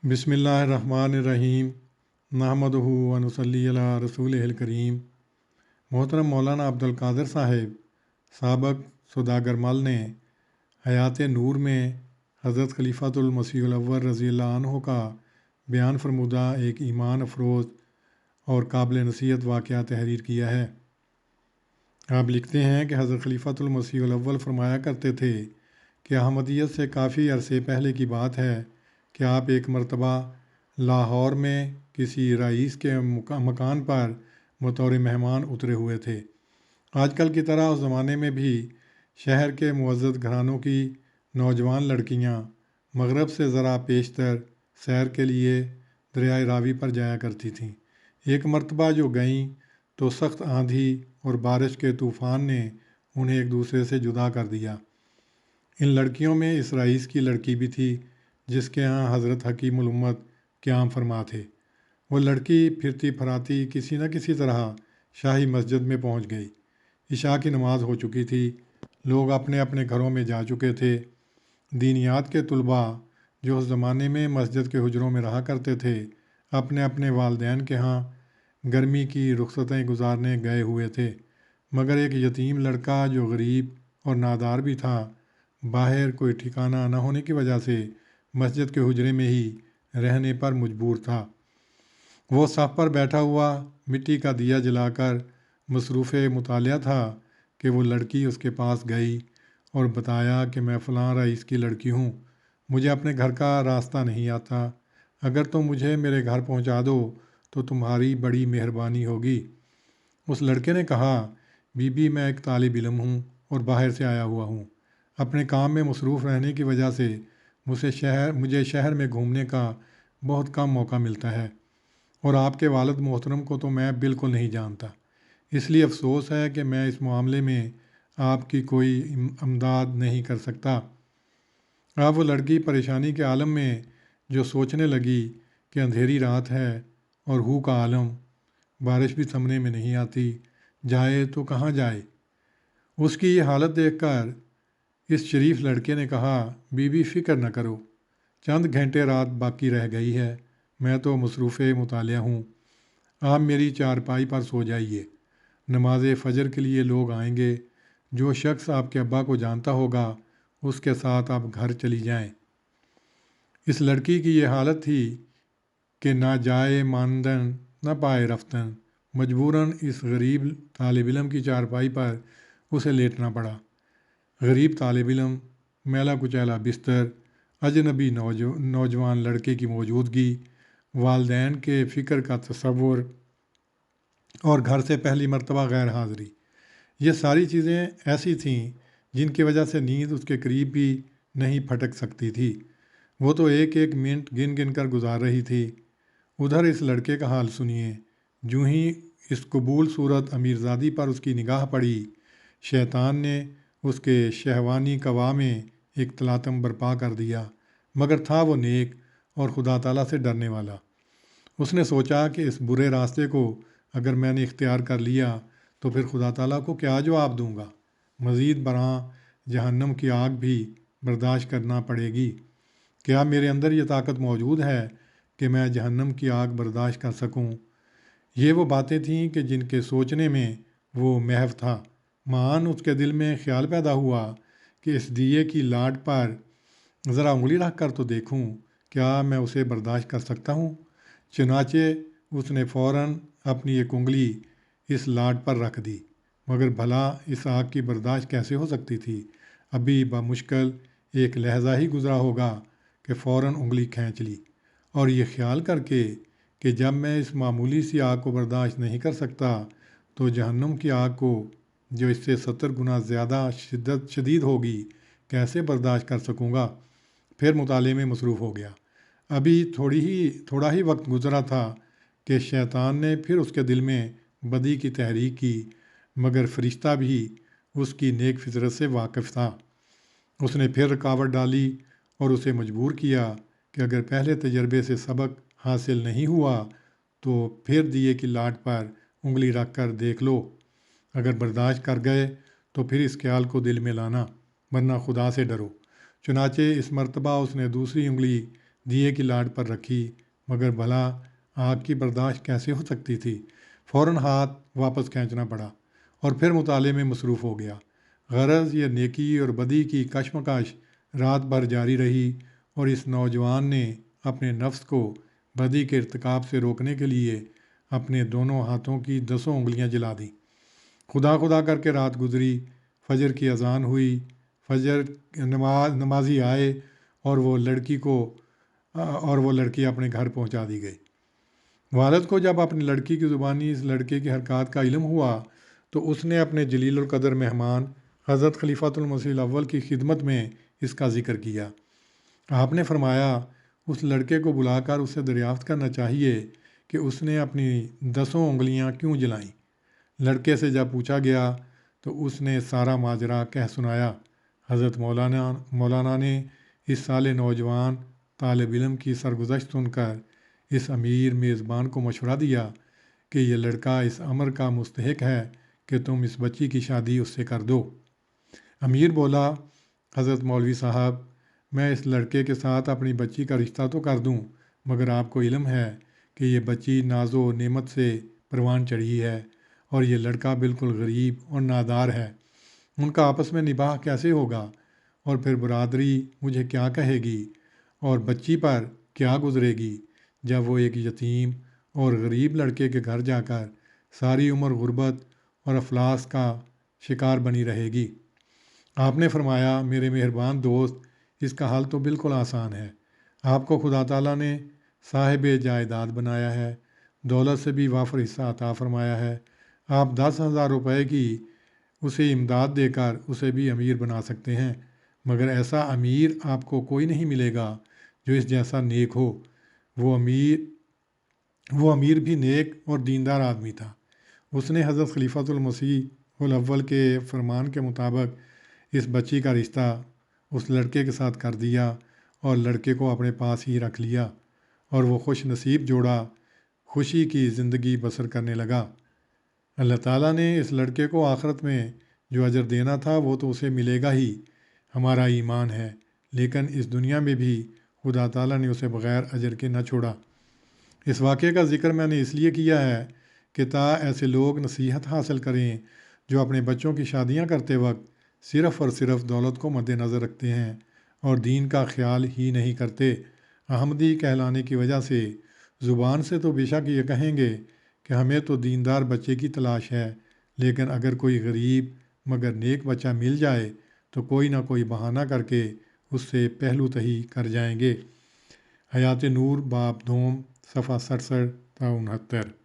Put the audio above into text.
बिस्मिल्लाहिर्रहमानिर्रहीम नहमदुहु व नुसल्ली अला रसूलिहिल करीम। मोहतरम मौलाना अब्दुल कादिर साहिब साबक सौदागर मल ने हयात नूर में हज़रत खलीफातुल मसीहुल अव्वल रज़ियल्लाहु अन्हु का बयान फरमुदा एक ईमान अफरोज़ और काबिल नसीहत वाक़या तहरीर किया है। आप लिखते हैं कि हज़रत खलीफातुल मसीहुल अव्वल फरमाया करते थे कि अहमदियत से काफ़ी अरसे पहले की बात है कि आप एक मरतबा लाहौर में किसी रईस के मकान पर बतौर मेहमान उतरे हुए थे। आजकल की तरह उस ज़माने में भी शहर के मुअज़्ज़ज़ घरानों की नौजवान लड़कियां मगरब से ज़रा पेशतर सैर के लिए दरियाए रावी पर जाया करती थीं। एक मरतबा जो गईं तो सख्त आंधी और बारिश के तूफ़ान ने उन्हें एक दूसरे से जुदा कर दिया। इन लड़कियों में इस रईस की लड़की भी थी जिसके यहाँ हज़रत हकीमुल उम्मत क़याम फरमा थे। वो लड़की फिरती फराती किसी न किसी तरह शाही मस्जिद में पहुँच गई। इशा की नमाज़ हो चुकी थी। लोग अपने अपने घरों में जा चुके थे। दीनियात के तुलबा जो उस ज़माने में मस्जिद के हुजरों में रहा करते थे अपने अपने वालदैन के यहाँ गर्मी की रुखसतें गुजारने गए हुए थे, मगर एक यतीम लड़का जो गरीब और नादार भी था बाहर कोई ठिकाना न होने की वजह से मस्जिद के हुजरे में ही रहने पर मजबूर था। वो सफ़ पर बैठा हुआ मिट्टी का दिया जलाकर मसरूफ़ मुतालिया था कि वो लड़की उसके पास गई और बताया कि मैं फ़लाँ रईस की लड़की हूँ, मुझे अपने घर का रास्ता नहीं आता, अगर तुम मुझे मेरे घर पहुँचा दो तो तुम्हारी बड़ी मेहरबानी होगी। उस लड़के ने कहा, बीबी मैं एक तालिब इल्म हूँ और बाहर से आया हुआ हूँ। अपने काम में मसरूफ़ रहने की वजह से मुझे शहर में घूमने का बहुत कम मौका मिलता है और आपके वालिद मोहतरम को तो मैं बिल्कुल नहीं जानता, इसलिए अफसोस है कि मैं इस मामले में आपकी कोई इमदाद नहीं कर सकता। अब वो लड़की परेशानी के आलम में जो सोचने लगी कि अंधेरी रात है और हू का आलम, बारिश भी थमने में नहीं आती, जाए तो कहाँ जाए। उसकी ये हालत देखकर इस शरीफ लड़के ने कहा, बीबी फ़िक्र न करो, चंद घंटे रात बाकी रह गई है, मैं तो मसरूफ़ मुतालिया हूँ, आप मेरी चारपाई पर सो जाइए, नमाज फ़जर के लिए लोग आएंगे, जो शख्स आपके अब्बा को जानता होगा उसके साथ आप घर चली जाएं। इस लड़की की ये हालत थी कि ना जाए मानदन न पाए रफ्तन, मजबूरन इस गरीब तालिब इल्म की चारपाई पर उसे लेटना पड़ा। गरीब तालिब इल्म, मैला कुचैला बिस्तर, अजनबी नौजवान लड़के की मौजूदगी, वालदैन के फ़िक्र का तसव्वुर और घर से पहली मरतबा गैर हाज़िरी, ये सारी चीज़ें ऐसी थीं जिनकी वजह से नींद उसके करीब भी नहीं फटक सकती थी। वो तो एक एक मिनट गिन गिन कर गुजार रही थी। उधर इस लड़के का हाल सुनिए। यूँ ही इस कबूल सूरत अमीरज़ादी पर उसकी निगाह पड़ी, शैतान ने उसके शहवानी कवा में एक तलातम बर्पा कर दिया, मगर था वो नेक और खुदा ताला से डरने वाला। उसने सोचा कि इस बुरे रास्ते को अगर मैंने इख्तियार कर लिया तो फिर खुदा ताला को क्या जवाब दूंगा। मज़ीद बरां जहन्नम की आग भी बर्दाश्त करना पड़ेगी। क्या मेरे अंदर ये ताकत मौजूद है कि मैं जहन्नम की आग बर्दाश्त कर सकूं? ये वो बातें थीं कि जिनके सोचने में वो महव था। मान उसके दिल में ख्याल पैदा हुआ कि इस दिए की लाट पर ज़रा उंगली रख कर तो देखूं, क्या मैं उसे बर्दाश्त कर सकता हूँ। चुनाचे उसने फ़ौरन अपनी एक उंगली इस लाट पर रख दी, मगर भला इस आग की बर्दाश्त कैसे हो सकती थी। अभी बामुश्किल एक लहजा ही गुज़रा होगा कि फ़ौरन उंगली खींच ली और ये ख्याल करके कि जब मैं इस मामूली सी आग को बर्दाश्त नहीं कर सकता तो जहन्नुम की आग को जो इससे 70 गुना ज़्यादा शदीद होगी कैसे बर्दाश्त कर सकूँगा। फिर मुताले में मसरूफ़ हो गया। अभी थोड़ा ही वक्त गुज़रा था कि शैतान ने फिर उसके दिल में बदी की तहरीक की, मगर फ़रिश्ता भी उसकी नेक फितरत से वाकिफ़ था। उसने फिर रुकावट डाली और उसे मजबूर किया कि अगर पहले तजर्बे से सबक हासिल नहीं हुआ तो फिर दिए की लाट पर उंगली रख कर देख लो, अगर बर्दाश्त कर गए तो फिर इस ख्याल को दिल में लाना, वरना खुदा से डरो। चुनाचे इस मर्तबा उसने दूसरी उंगली دیے کی لاٹ پر رکھی، مگر بھلا آگ کی برداشت کیسے ہو سکتی تھی؟ فوراً ہاتھ واپس کھینچنا پڑا اور پھر مطالعے میں مصروف ہو گیا۔ غرض یہ نیکی اور بدی کی کشمکش رات بھر جاری رہی اور اس نوجوان نے اپنے نفس کو بدی کے ارتکاب سے روکنے کے لیے اپنے دونوں ہاتھوں کی 10 انگلیاں جلا دیں۔ خدا خدا کر کے رات گزری، فجر کی اذان ہوئی، فجر نمازی آئے اور وہ لڑکی اپنے گھر پہنچا دی گئی۔ والد کو جب اپنی لڑکی کی زبانی اس لڑکے کی حرکات کا علم ہوا تو اس نے اپنے جلیل القدر مہمان حضرت خلیفۃ المسیح الاول کی خدمت میں اس کا ذکر کیا۔ آپ نے فرمایا اس لڑکے کو بلا کر اسے دریافت کرنا چاہیے کہ اس نے اپنی 10 انگلیاں کیوں جلائیں۔ لڑکے سے جب پوچھا گیا تو اس نے سارا ماجرا کہہ سنایا۔ حضرت مولانا نے اس سالے نوجوان طالب علم کی سرگزشت سن کر اس امیر میزبان کو مشورہ دیا کہ یہ لڑکا اس امر کا مستحق ہے کہ تم اس بچی کی شادی اس سے کر دو۔ امیر بولا، حضرت مولوی صاحب، میں اس لڑکے کے ساتھ اپنی بچی کا رشتہ تو کر دوں، مگر آپ کو علم ہے کہ یہ بچی ناز و نعمت سے پروان چڑھی ہے اور یہ لڑکا بالکل غریب اور نادار ہے۔ ان کا آپس میں نباہ کیسے ہوگا؟ اور پھر برادری مجھے کیا کہے گی اور بچی پر کیا گزرے گی جب وہ ایک یتیم اور غریب لڑکے کے گھر جا کر ساری عمر غربت اور افلاس کا شکار بنی رہے گی؟ آپ نے فرمایا، میرے مہربان دوست، اس کا حل تو بالکل آسان ہے۔ آپ کو خدا تعالیٰ نے صاحب جائیداد بنایا ہے، دولت سے بھی وافر حصہ عطا فرمایا ہے۔ آپ 10,000 روپے کی اسے امداد دے کر اسے بھی امیر بنا سکتے ہیں، مگر ایسا امیر آپ کو کوئی نہیں ملے گا جو اس جیسا نیک ہو۔ وہ امیر بھی نیک اور دیندار آدمی تھا۔ اس نے حضرت خلیفۃ المسیح الاول کے فرمان کے مطابق اس بچی کا رشتہ اس لڑکے کے ساتھ کر دیا اور لڑکے کو اپنے پاس ہی رکھ لیا، اور وہ خوش نصیب جوڑا خوشی کی زندگی بسر کرنے لگا۔ اللہ تعالیٰ نے اس لڑکے کو آخرت میں جو اجر دینا تھا وہ تو اسے ملے گا ہی، ہمارا ایمان ہے، لیکن اس دنیا میں بھی خدا تعالیٰ نے اسے بغیر اجر کے نہ چھوڑا۔ اس واقعے کا ذکر میں نے اس لیے کیا ہے کہ ایسے لوگ نصیحت حاصل کریں جو اپنے بچوں کی شادیاں کرتے وقت صرف اور صرف دولت کو مد نظر رکھتے ہیں اور دین کا خیال ہی نہیں کرتے۔ احمدی کہلانے کی وجہ سے زبان سے تو بے شک یہ کہیں گے کہ ہمیں تو دیندار بچے کی تلاش ہے، لیکن اگر کوئی غریب مگر نیک بچہ مل جائے تو کوئی نہ کوئی بہانہ کر کے اس سے پہلو تہی کر جائیں گے۔ حیات نور باب دوم صفحہ 67 تا 69۔